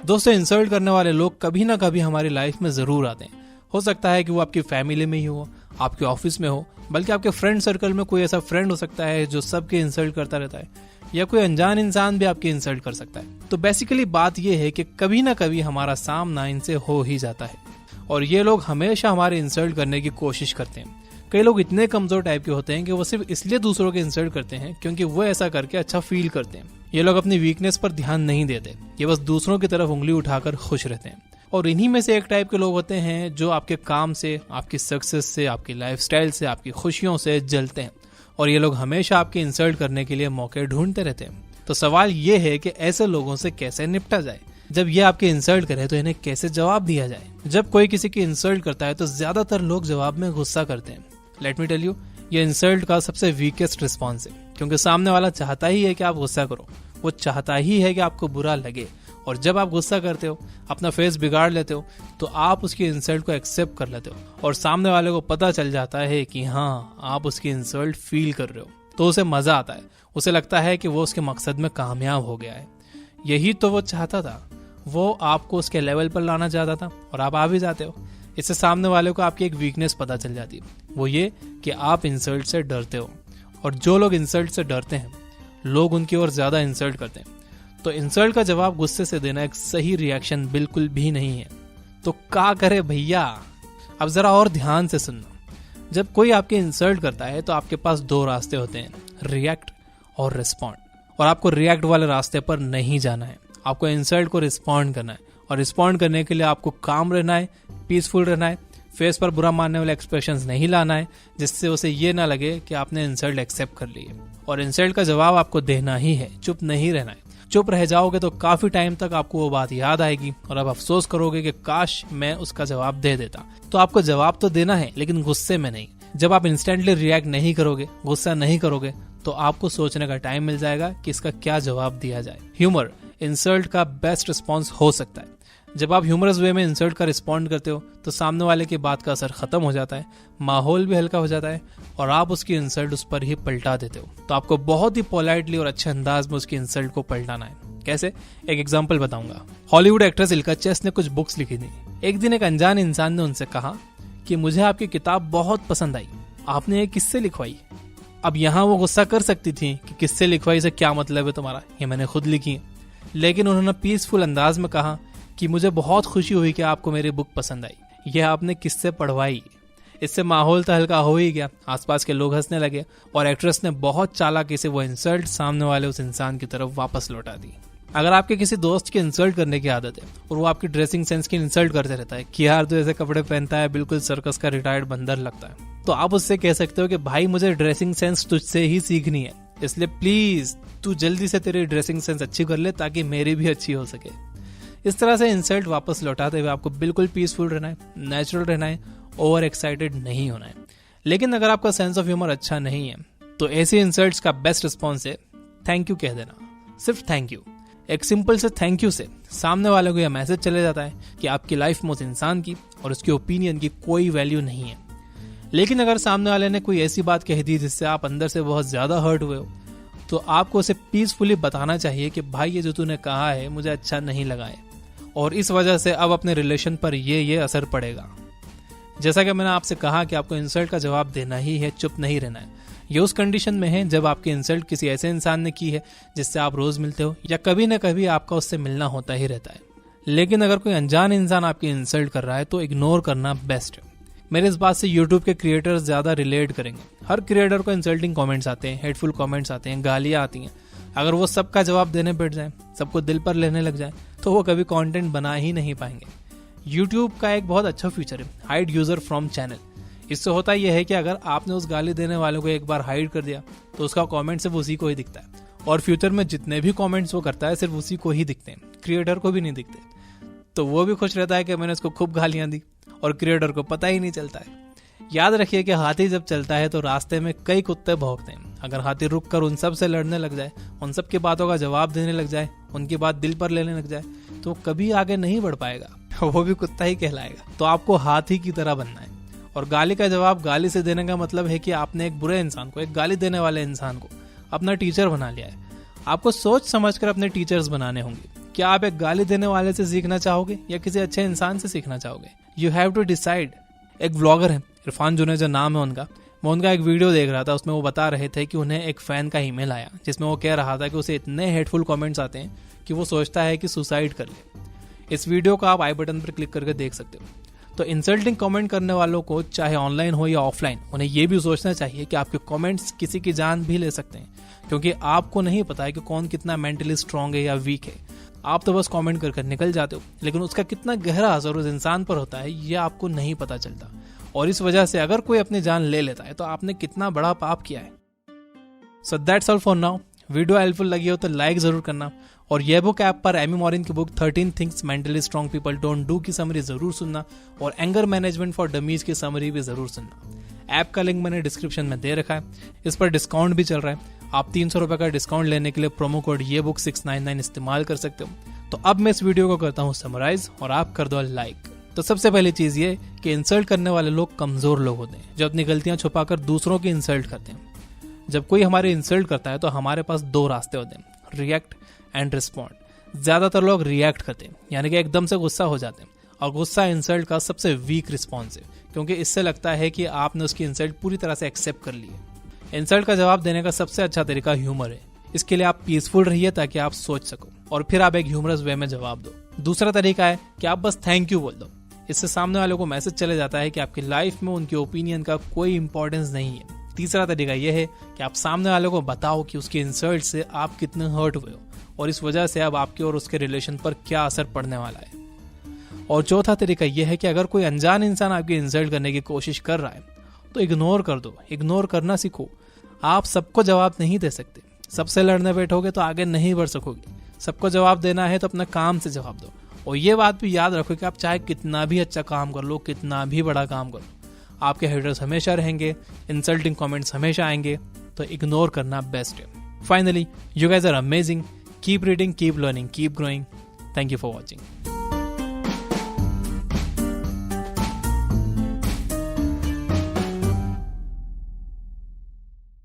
दोस्तों, इंसल्ट करने वाले लोग कभी ना कभी हमारी लाइफ में जरूर आते हैं। हो सकता है कि वो आपकी फैमिली में ही हो, आपके ऑफिस में हो, बल्कि आपके फ्रेंड सर्कल में कोई ऐसा फ्रेंड हो सकता है जो सबके इंसल्ट करता रहता है, या कोई अनजान इंसान भी आपकी इंसल्ट कर सकता है। तो बेसिकली बात यह है कि कभी ना कभी हमारा सामना इनसे हो ही जाता है, और ये लोग हमेशा हमारे इंसल्ट करने की कोशिश करते हैं। कई लोग इतने कमजोर टाइप के होते हैं कि वो सिर्फ इसलिए दूसरों के इंसल्ट करते हैं क्योंकि वो ऐसा करके अच्छा फील करते हैं। ये लोग अपनी वीकनेस पर ध्यान नहीं देते, ये बस दूसरों की तरफ उंगली उठाकर खुश रहते हैं। और इन्हीं में से एक टाइप के लोग होते हैं जो आपके काम से, आपकी सक्सेस से, आपकी लाइफस्टाइल से, आपकी खुशियों से जलते हैं, और ये लोग हमेशा आपके इंसल्ट करने के लिए मौके ढूंढते रहते हैं। तो सवाल ये है कि ऐसे लोगों से कैसे निपटा जाए। जब ये आपके इंसल्ट करे तो इन्हें कैसे जवाब दिया जाए। जब कोई किसी की इंसल्ट करता है तो ज्यादातर लोग जवाब में गुस्सा करते हैं। लेट मी टेल यू, ये इंसल्ट का सबसे वीकेस्ट रिस्पॉन्स है, क्योंकि सामने वाला चाहता ही है कि आप गुस्सा करो, वो चाहता ही है कि आपको बुरा लगे। और जब आप गुस्सा करते हो, अपना फेस बिगाड़ लेते हो, तो आप उसकी इंसल्ट को एक्सेप्ट कर लेते हो, और सामने वाले को पता चल जाता है कि हाँ, आप उसकी इंसल्ट फील कर रहे हो, तो उसे मजा आता है। उसे लगता है कि वो उसके मकसद में कामयाब हो गया है। यही तो वो चाहता था, वो आपको उसके लेवल पर लाना चाहता था, और आप आ भी जाते हो। इससे सामने वाले को आपकी एक वीकनेस पता चल जाती है, वो ये कि आप इंसल्ट से डरते हो। और जो लोग इंसल्ट से डरते हैं, लोग उनकी ओर ज्यादा इंसल्ट करते हैं। तो इंसल्ट का जवाब गुस्से से देना एक सही रिएक्शन बिल्कुल भी नहीं है। तो क्या करे भैया? अब जरा और ध्यान से सुनना। जब कोई आपके इंसल्ट करता है तो आपके पास दो रास्ते होते हैं, रिएक्ट और रिस्पॉन्ड। और आपको रिएक्ट वाले रास्ते पर नहीं जाना है, आपको इंसल्ट को रिस्पॉन्ड करना है। और रिस्पॉन्ड करने के लिए आपको काम रहना है, पीसफुल रहना है, फेस पर बुरा मानने वाले एक्सप्रेशंस नहीं लाना है, जिससे उसे ये ना लगे कि आपने इंसल्ट एक्सेप्ट कर ली है। और इंसल्ट का जवाब आपको देना ही है, चुप नहीं रहना है। चुप रह जाओगे तो काफी टाइम तक आपको वो बात याद आएगी, और आप अफसोस करोगे कि काश मैं उसका जवाब दे देता। तो आपको जवाब तो देना है, लेकिन गुस्से में नहीं। जब आप इंस्टेंटली रिएक्ट नहीं करोगे, गुस्सा नहीं करोगे, तो आपको सोचने का टाइम मिल जाएगा कि इसका क्या जवाब दिया जाए। ह्यूमर इंसल्ट का बेस्ट रिस्पॉन्स हो सकता है। जब आप ह्यूमरस वे में इंसल्ट का रिस्पॉन्ड करते हो तो सामने वाले की बात का असर खत्म हो जाता है, माहौल भी हल्का हो जाता है, और आप उसकी इंसल्ट उस पर ही पलटा देते हो। तो आपको बहुत ही पोलाइटली और अच्छे अंदाज में उसकी इंसल्ट को पलटाना है। कैसे? एक एग्जांपल बताऊंगा। हॉलीवुड एक्ट्रेस इल्का चेस ने कुछ बुक्स लिखी थी। एक दिन एक अनजान इंसान ने उनसे कहा कि मुझे आपकी किताब बहुत पसंद आई, आपने ये किससे लिखवाई? अब यहाँ वो गुस्सा कर सकती थी कि किससे लिखवाई से क्या मतलब है तुम्हारा, ये मैंने खुद लिखी है। लेकिन उन्होंने पीसफुल अंदाज में कहा कि मुझे बहुत खुशी हुई कि आपको मेरी बुक पसंद आई, यह आपने किससे पढ़वाई? इससे माहौल तो हल्का हो ही गया, आसपास के लोग हंसने लगे, और एक्ट्रेस ने बहुत चालाकी से वो इंसल्ट सामने वाले उस इंसान की तरफ वापस लौटा दी। अगर आपके किसी दोस्त की इंसल्ट करने की आदत है और वो आपकी ड्रेसिंग सेंस की इंसल्ट करते रहता है कि यार तू ऐसे कपड़े पहनता है, बिल्कुल सर्कस का रिटायर्ड बंदर लगता है, तो आप उससे कह सकते हो कि भाई मुझे ड्रेसिंग सेंस तुझसे ही सीखनी है, इसलिए प्लीज तू जल्दी से तेरी ड्रेसिंग सेंस अच्छी कर ले ताकि मेरी भी अच्छी हो सके। इस तरह से इंसल्ट वापस लौटाते हुए आपको बिल्कुल पीसफुल रहना है, नेचुरल रहना है, ओवर एक्साइटेड नहीं होना है। लेकिन अगर आपका सेंस ऑफ ह्यूमर अच्छा नहीं है तो ऐसे इंसल्ट्स का बेस्ट रिस्पॉन्स है थैंक यू कह देना। सिर्फ थैंक यू, एक सिंपल से थैंक यू से सामने वाले को यह मैसेज चले जाता है कि आपकी लाइफ में उस इंसान की और उसके ओपिनियन की कोई वैल्यू नहीं है। लेकिन अगर सामने वाले ने कोई ऐसी बात कह दी जिससे आप अंदर से बहुत ज्यादा हर्ट हुए हो, तो आपको उसे पीसफुली बताना चाहिए कि भाई ये जो तूने कहा है मुझे अच्छा नहीं लगा है, और इस वजह से अब अपने रिलेशन पर ये असर पड़ेगा। जैसा कि मैंने आपसे कहा कि आपको इंसल्ट का जवाब देना ही है, चुप नहीं रहना है। ये उस कंडीशन में है जब आपकी इंसल्ट किसी ऐसे इंसान ने की है जिससे आप रोज मिलते हो, या कभी न कभी आपका उससे मिलना होता ही रहता है। लेकिन अगर कोई अनजान इंसान आपकी इंसल्ट कर रहा है तो इग्नोर करना बेस्ट है। मेरे इस बात से यूट्यूब के क्रिएटर्स ज्यादा रिलेट करेंगे। हर क्रिएटर को इंसल्टिंग कमेंट्स आते हैं, हेटफुल कमेंट्स आते हैं, गालियां आती हैं। अगर वो सबका जवाब देने बैठ जाए, सबको दिल पर लेने लग जाए, तो वो कभी कंटेंट बना ही नहीं पाएंगे। यूट्यूब का एक बहुत अच्छा फीचर है हाइड यूजर फ्रॉम चैनल। इससे होता यह है कि अगर आपने उस गाली देने वाले को एक बार हाइड कर दिया तो उसका कमेंट सिर्फ उसी को ही दिखता है, और फ्यूचर में जितने भी कमेंट्स वो करता है सिर्फ उसी को ही दिखते हैं, क्रिएटर को भी नहीं दिखते। तो वो भी खुश रहता है कि मैंने उसको खूब गालियां दी, और क्रिएटर को पता ही नहीं चलता है। याद रखिए कि हाथी जब चलता है तो रास्ते में कई कुत्ते भौंकते हैं। अगर हाथी रुक कर उन सब से लड़ने लग जाए, उन सब की बातों का जवाब देने लग जाए, उनकी बात दिल पर लेने लग जाए, तो कभी आगे नहीं बढ़ पाएगा, वो भी कुत्ता ही कहलाएगा। तो आपको हाथी की तरह बनना है। और गाली का जवाब गाली से देने का मतलब है कि आपने एक बुरे इंसान को, एक गाली देने वाले इंसान को अपना टीचर बना लिया है। आपको सोच समझकर अपने टीचर्स बनाने होंगे क्या आप एक गाली देने वाले से सीखना चाहोगे या किसी अच्छे इंसान से सीखना चाहोगे? You have to decide. एक व्लॉगर है इरफान जुनेजा नाम है उनका, मैं उनका एक वीडियो देख रहा था, उसमें वो बता रहे थे कि उन्हें एक फैन का ईमेल आया जिसमें वो कह रहा था कि उसे इतने हेटफुल कमेंट्स आते हैं कि वो सोचता है कि सुसाइड कर ले। इस वीडियो को आप आई बटन पर क्लिक करके देख सकते हो। तो इंसल्टिंग कमेंट करने वालों को चाहे ऑनलाइन हो या ऑफलाइन, उन्हें ये भी सोचना चाहिए कि आपके कमेंट्स किसी की जान भी ले सकते हैं, क्योंकि आपको नहीं पता है कि कौन कितना मेंटली स्ट्रांग है या वीक है। आप तो बस कमेंट कर निकल जाते हो, लेकिन उसका कितना गहरा असर उस इंसान पर होता है ये आपको नहीं पता चलता। और इस वजह से अगर कोई अपनी जान ले लेता है तो आपने कितना बड़ा पाप किया है। So that's all for now. Video helpful लगी हो तो लाइक जरूर करना, और ये बुक ऐप पर एमी मॉरिन की book 13 things mentally strong people don't do की समरी जरूर सुनना, और एंगर मैनेजमेंट फॉर डमीज की समरी भी जरूर सुनना। ऐप का लिंक मैंने डिस्क्रिप्शन में दे रखा है। इस पर डिस्काउंट भी चल रहा है। आप 300 रुपए का डिस्काउंट लेने के लिए प्रोमो कोड ये बुक 699 इस्तेमाल कर सकते हो। तो अब मैं इस वीडियो को करता हूँ समराइज, और आप कर दो लाइक। तो सबसे पहली चीज ये कि इंसल्ट करने वाले लोग कमजोर लोग होते हैं जो अपनी गलतियां छुपाकर दूसरों की इंसल्ट करते हैं। जब कोई हमारी इंसल्ट करता है तो हमारे पास दो रास्ते होते हैं, रिएक्ट एंड रिस्पॉन्ड। ज्यादातर लोग रिएक्ट करते हैं, यानी कि एकदम से गुस्सा हो जाते हैं, और गुस्सा इंसल्ट का सबसे वीक रिस्पॉन्स है, क्योंकि इससे लगता है कि आपने उसकी इंसल्ट पूरी तरह से एक्सेप्ट कर ली है। इंसल्ट का जवाब देने का सबसे अच्छा तरीका ह्यूमर है। इसके लिए आप पीसफुल रहिए ताकि आप सोच सको, और फिर आप एक ह्यूमरस वे में जवाब दो। दूसरा तरीका है कि आप बस थैंक यू बोल दो। इससे सामने वाले को मैसेज चले जाता है कि आपकी लाइफ में उनके ओपिनियन का कोई इंपॉर्टेंस नहीं है। तीसरा तरीका यह है कि आप सामने वाले को बताओ कि उसकी इंसल्ट से आप कितने हर्ट हुए हो, और इस वजह से अब आपके और उसके रिलेशन पर क्या असर पड़ने वाला है। और चौथा तरीका यह है कि अगर कोई अनजान इंसान आपकी इंसल्ट करने की कोशिश कर रहा है तो इग्नोर कर दो। इग्नोर करना सीखो। आप सबको जवाब नहीं दे सकते। सबसे लड़ने बैठोगे तो आगे नहीं बढ़ सकोगे। सबको जवाब देना है तो अपने काम से जवाब दो। और ये बात भी याद रखो कि आप चाहे कितना भी अच्छा काम कर लो, कितना भी बड़ा काम करो, आपके हेटर्स हमेशा रहेंगे, इंसल्टिंग कमेंट्स हमेशा आएंगे, तो इग्नोर करना बेस्ट है। Finally, you guys are amazing. Keep reading, keep learning, keep growing. Thank you for watching.